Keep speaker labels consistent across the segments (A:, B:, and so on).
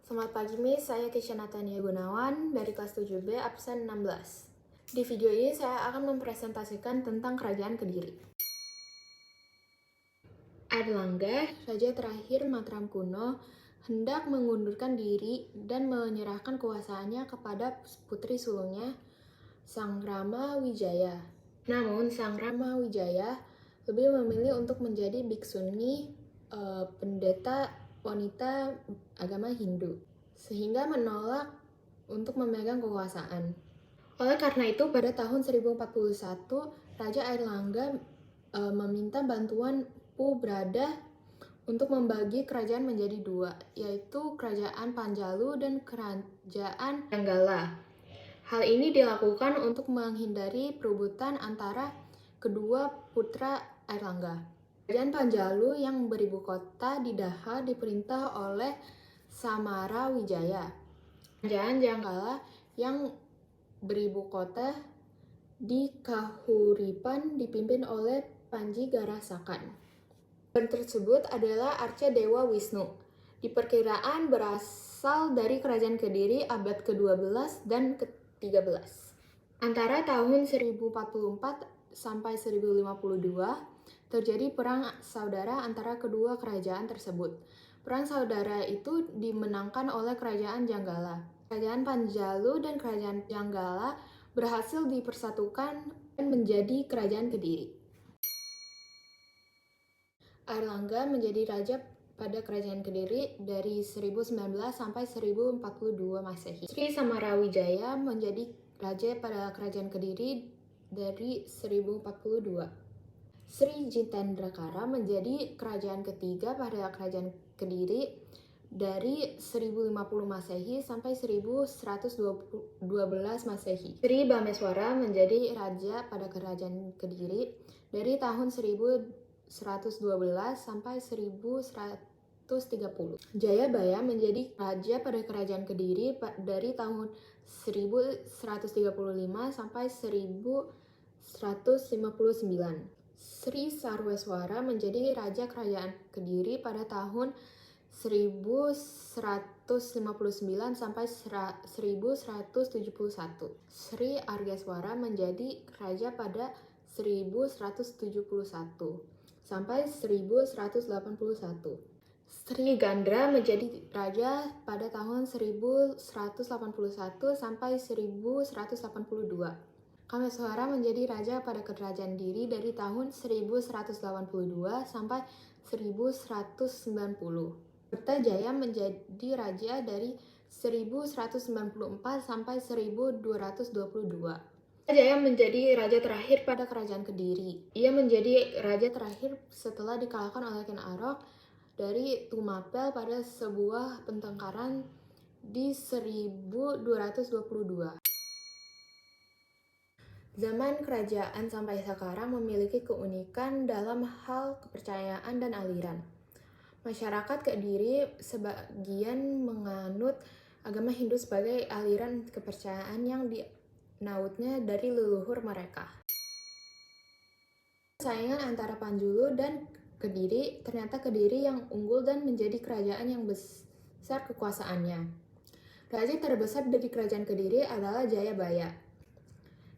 A: Selamat pagi Miss, saya Kesha Natania Gunawan dari kelas 7B absen 16. Di video ini saya akan mempresentasikan tentang Kerajaan Kediri. Airlangga, raja terakhir Mataram kuno, hendak mengundurkan diri dan menyerahkan kekuasaannya kepada putri sulungnya, Sang Rama Wijaya. Namun Sang Rama Wijaya lebih memilih untuk menjadi biksuni, pendeta wanita agama Hindu, sehingga menolak untuk memegang kekuasaan. Oleh karena itu, pada tahun 1041, Raja Airlangga meminta bantuan Pu Brada untuk membagi kerajaan menjadi dua, yaitu Kerajaan Panjalu dan Kerajaan Janggala. Hal ini dilakukan untuk menghindari perebutan antara kedua putra Airlangga. Kerajaan Panjalu yang beribu kota di Daha diperintah oleh Samara Wijaya. Kerajaan Janggala yang beribu kota di Kahuripan dipimpin oleh Panji Garasakan. Band tersebut adalah arca Dewa Wisnu. Diperkiraan berasal dari Kerajaan Kediri abad ke-12 dan ke-13. Antara tahun 1044 sampai 1052, terjadi perang saudara antara kedua kerajaan tersebut. Perang saudara itu dimenangkan oleh Kerajaan Janggala. Kerajaan Panjalu dan Kerajaan Janggala berhasil dipersatukan dan menjadi Kerajaan Kediri. Airlangga menjadi raja pada Kerajaan Kediri dari 1019 sampai 1042 Masehi. Sri Samarawijaya menjadi raja pada Kerajaan Kediri dari 1042. Sri Jitendrakara menjadi kerajaan ketiga pada Kerajaan Kediri dari 1050 Masehi sampai 1112 Masehi. Sri Bameswara menjadi raja pada Kerajaan Kediri dari tahun 1112 sampai 1130. Jayabaya menjadi raja pada Kerajaan Kediri dari tahun 1135 sampai 1159. Sri Sarweswara menjadi raja Kerajaan Kediri pada tahun 1159 sampai 1171. Sri Argaswara menjadi raja pada 1171 sampai 1181. Sri Gandra menjadi raja pada tahun 1181 sampai 1182. Kameswara menjadi raja pada Kerajaan Diri dari tahun 1182 sampai 1190. Kertajaya menjadi raja dari 1194 sampai 1222. Kertajaya menjadi raja terakhir pada Kerajaan Kediri. Ia menjadi raja terakhir setelah dikalahkan oleh Ken Arok dari Tumapel pada sebuah pertengkaran di 1222. Zaman kerajaan sampai sekarang memiliki keunikan dalam hal kepercayaan dan aliran. Masyarakat Kediri sebagian menganut agama Hindu sebagai aliran kepercayaan yang dinautnya dari leluhur mereka. Persaingan antara Panjulu dan Kediri, ternyata Kediri yang unggul dan menjadi kerajaan yang besar kekuasaannya. Raja terbesar dari Kerajaan Kediri adalah Jayabaya.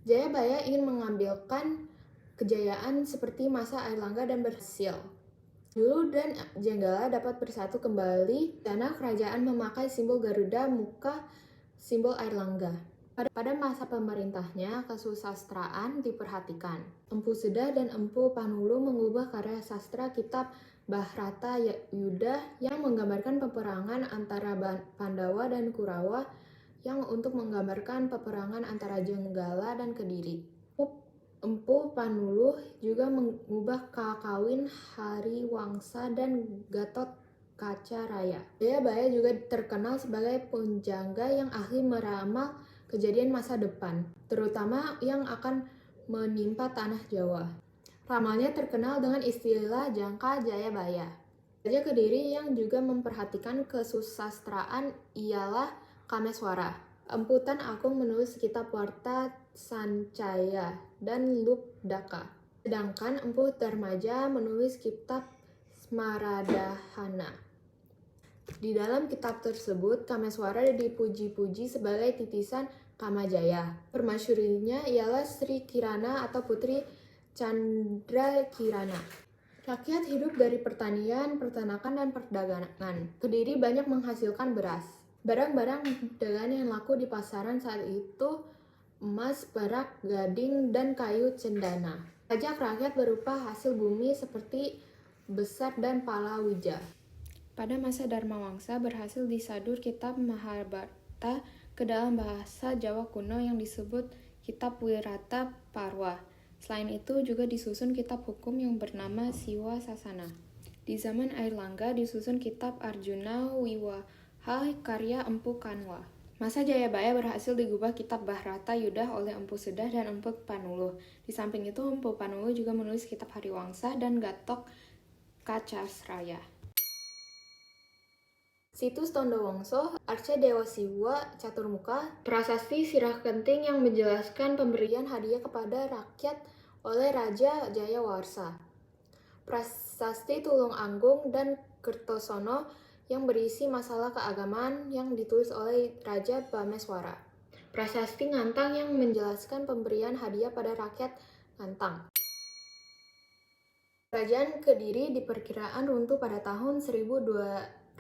A: Jayabaya ingin mengambilkan kejayaan seperti masa Airlangga dan berhasil. Panjulu dan Janggala dapat bersatu kembali karena kerajaan memakai simbol Garuda muka simbol Airlangga. Pada masa pemerintahnya, kesusastraan diperhatikan. Empu Sedah dan Empu Panulu mengubah karya sastra kitab Bharata Yuddha yang menggambarkan peperangan antara Pandawa dan Kurawa yang untuk menggambarkan peperangan antara Janggala dan Kediri. Empu Panuluh juga mengubah Kakawin Hariwangsa dan Gatot Kaca Raya. Jayabaya juga terkenal sebagai penjangga yang ahli meramal kejadian masa depan, terutama yang akan menimpa tanah Jawa. Ramalnya terkenal dengan istilah Jangka Jayabaya. Raja Kediri yang juga memperhatikan kesusastraan ialah Kameswara. Empu Tan Agung menulis kitab Warta Sancaya dan Lupdaka. Sedangkan Empu Darmaja menulis kitab Smaradahana. Di dalam kitab tersebut, Kameswara dipuji-puji sebagai titisan Kamajaya. Permasyurinya ialah Sri Kirana atau Putri Chandra Kirana. Rakyat hidup dari pertanian, peternakan, dan perdagangan. Kediri banyak menghasilkan beras. Barang-barang dagangan yang laku di pasaran saat itu emas, perak, gading, dan kayu cendana. Pajak rakyat berupa hasil bumi seperti besar dan palawija. Pada masa Dharma Wangsa berhasil disadur kitab Mahabharata ke dalam bahasa Jawa kuno yang disebut kitab Wirata Parwa. Selain itu juga disusun kitab hukum yang bernama Siwa Sasana. Di zaman Airlangga disusun kitab Arjuna Wiwaha karya Empu Kanwa. Masa Jayabaya berhasil digubah kitab Bharata Yuddha oleh Empu Sedah dan Empu Panuluh. Di samping itu Empu Panuluh juga menulis kitab Hariwangsa dan Gatok Kacasraya. Situs Tondo Wongso, Arca Dewa Siwa Caturmuka, prasasti Sirah Kenting yang menjelaskan pemberian hadiah kepada rakyat oleh Raja Jayawarsa. Prasasti Tulung Agung dan Kertosono yang berisi masalah keagamaan yang ditulis oleh Raja Bameswara. Prasasti Ngantang yang menjelaskan pemberian hadiah pada rakyat Ngantang. Kerajaan Kediri diperkirakan runtuh pada tahun 1222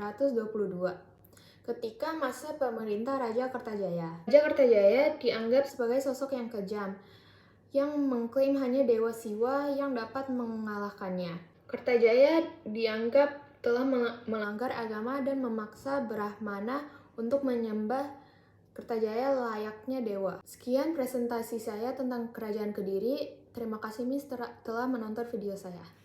A: ketika masa pemerintah Raja Kertajaya. Raja Kertajaya dianggap sebagai sosok yang kejam yang mengklaim hanya Dewa Siwa yang dapat mengalahkannya. Kertajaya dianggap telah melanggar agama dan memaksa Brahmana untuk menyembah Kertajaya layaknya dewa. Sekian presentasi saya tentang Kerajaan Kediri. Terima kasih Miss telah menonton video saya.